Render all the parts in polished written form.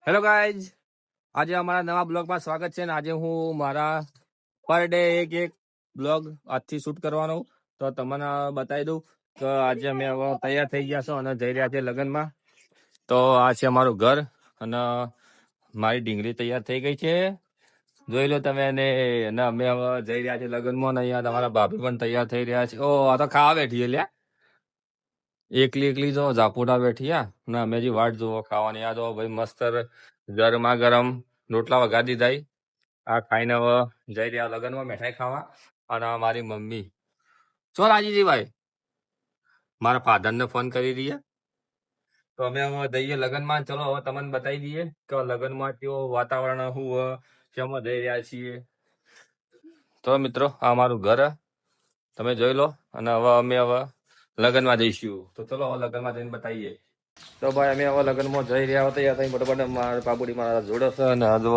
Hello guys, આજે અમારા નવા બ્લોગમાં સ્વાગત છે. આજે હું મારા પર ડે એક બ્લોગ આજથી શૂટ કરવાનો, તો તમને બતાવી દઉં કે આજે અમે હવે તૈયાર થઈ ગયા છો અને જઈ રહ્યા છે લગ્નમાં. તો આ છે અમારું ઘર અને મારી ઢીંગલી તૈયાર થઈ ગઈ છે, જોઈ લો તમે. અને અમે હવે જઈ રહ્યા છીએ લગ્નમાં. ને અહીંયા તમારા ભાભી પણ તૈયાર થઈ રહ્યા છે. ઓ આ તો ખાવા બેઠી લ્યા, એકલી જો ઝાપુડા બેઠી ને અમે જે વાટ જોવો ખાવાની. આ તો ભાઈ મસ્ત ગરમા ગરમ રોટલા વઘારી દીધા. આ ખાઈને હવે જઈ રહ્યા લગ્નમાં મીઠાઈ ખાવા. અને મારી મમ્મી ચો રાજીજી ભાઈ મારા ફાધરને ફોન કરી દઈએ, તો અમે હવે જઈએ લગ્નમાં. ચલો હવે તમને બતાવી દઈએ કે લગ્નમાં કેવો વાતાવરણ શું શેમાં જઈ રહ્યા છીએ. તો મિત્રો આ અમારું ઘર તમે જોઈ લો. અને હવે અમે લગ્નમાં જઈશું, તો ચલો હવે લગ્નમાં જઈને બતાવીએ. તો ભાઈ અમે હવે લગ્નમાં જઈ રહ્યા હતા. ત્યાં બરાબર મારા બાબુડી મારા જોડે છે અને હજુ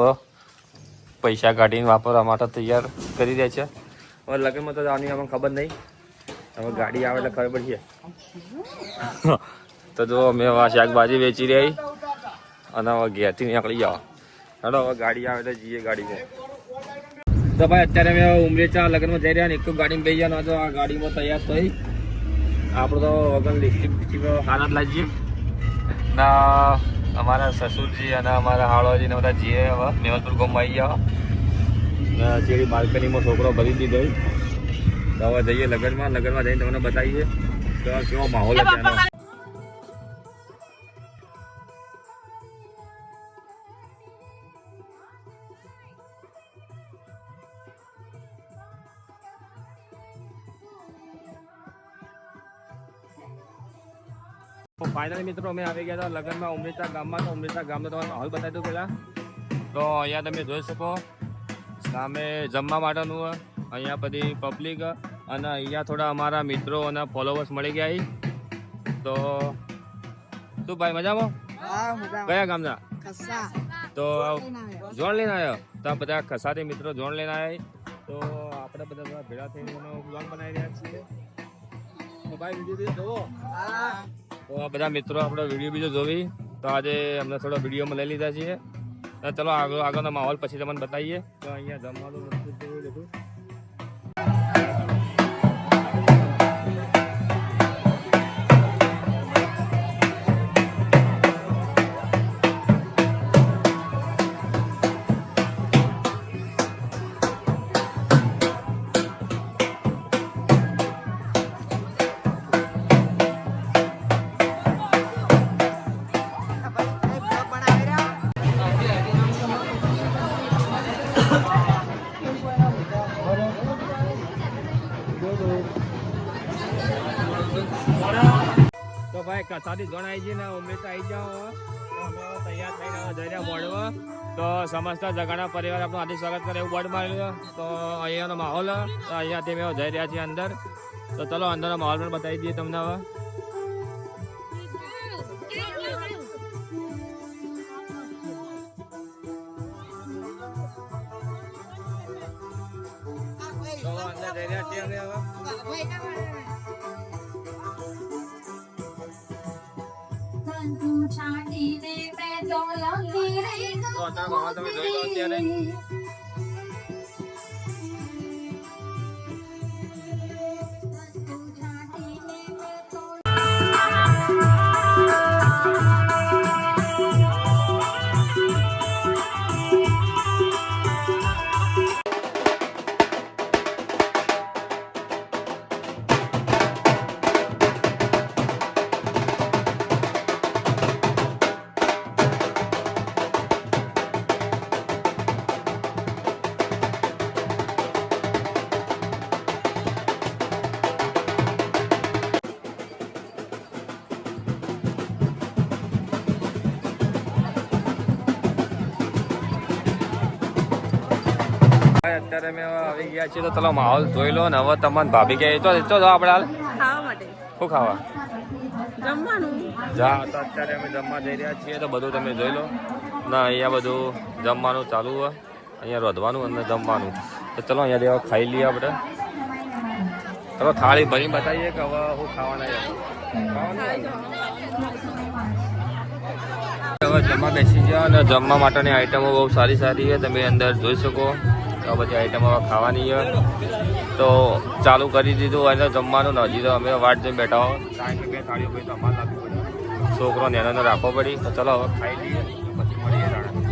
પૈસા કાઢીને વાપરવા માટે તૈયાર કરી રહ્યા છે. હવે લગ્નમાં તો આની અમને ખબર નહીં, હવે ગાડી આવે એટલે ખબર છે. તો જો અમે શાકભાજી વેચી રહી અને હવે ઘેરથી નીકળી જાઓ. ચાલો હવે ગાડી આવે એટલે જઈએ ગાડીમાં. તો ભાઈ અત્યારે અમે ઉમરેચા લગ્નમાં જઈ રહ્યા ને એક તો ગાડીમાં બેસી ગયા. તો આ ગાડીમાં તૈયાર થઈ આપણે તો વગર લિપસ્ટિક હારા જ લાગીએ ના. અમારા સસુરજી અને અમારા હાળોજી ને બધા જીએ હવે મેવલપુર ગામમાં આવી ગયા. જેડી બાલ્કનીમાં છોકરો ભરી દીધો. તો હવે જઈએ લગ્નમાં જઈને તમને બતાવીએ કે કેવો માહોલ છે એનો. ફાઇનલી મિત્રો અમે આવી ગયા હતા લગ્નમાં ઉમરેચા ગામમાં. તો ઉમરેચા ગામનો તમારે માહોલ બતાવી દઉં પહેલાં. તો અહીંયા તમે જોઈ શકો સામે જમવા માટેનું અહીંયા બધી પબ્લિક અને અહીંયા થોડા અમારા મિત્રો અને ફોલોવર્સ મળી ગયા. તો શું ભાઈ મજામાં? કયા ગામના? તો જોણ લઈને આવ્યો. તો બધા ખસાથી મિત્રો જોણ લઈને આવ્યા. તો આપણે બધા ભેગા થઈને બ્લોગ બનાવી રહ્યા છીએ. તો ભાઈ વિડીયો જોવો. તો આ બધા મિત્રો આપણે વિડીયો બીજો જોવી. તો આજે અમને થોડો વિડીયોમાં લઈ લીધા છીએ. ચલો આગળનો માહોલ પછી તમને બતાવીએ. તો અહીંયા જમવાનું લીધું. તો ભાઈ કસાથી જોણ આવી છે ને ઉમરેઠ આવી જાઓ. તો અમે તૈયાર થઈને જઈ રહ્યા બોર્ડમાં. તો સમસ્ત જગાના પરિવાર આપણું હાર્દિક સ્વાગત કરે એવું બોર્ડ મારેલું. તો અહીંયાનો માહોલ તો અહીંયાથી અમે જઈ રહ્યા છીએ અંદર. તો ચલો અંદરનો માહોલ પણ બતાવી દઈએ તમને. હવે તો અંદર જઈ રહ્યા છીએ અમે. હવે તો અત્યારે માહોલ તમે જોઈ લો. અત્યારે અત્યારે અમે આવી ગયા છીએ. તો ચલો માહોલ જોઈ લો. ને હવે તમને ભાભી કે તો આપણે હાલ ખાવા માટે શું ખાવા જમવાનું જા. તો અત્યારે અમે જમવા જઈ રહ્યા છીએ. તો બધું તમે જોઈ લો ના. અહીંયા બધું જમવાનું ચાલુ હોય. અહીંયા રોધવાનું અને જમવાનું. તો ચલો અહીંયા દેવા ખાઈ લઈએ આપણે. ચલો થાળી ભરી બતાવીએ કે હવે શું ખાવાના. હવે જમવા બેસી ગયા અને જમવા માટેની આઈટમો બહુ સારી સારી છે. તમે અંદર જોઈ શકો આ બધી આઈટમો ખાવાની છે. તો ચાલુ કરી દીધું અને જમવાનું હજી તો અમે વાટ જોઈને બેઠા હો. કારણ કે 2 થાળીઓ ભાઈ તો અમારે લાવવી પડી, છોકરો નેનો રાખવો પડી. તો ચલો હવે ખાઈ લઈએ પછી મળીએ.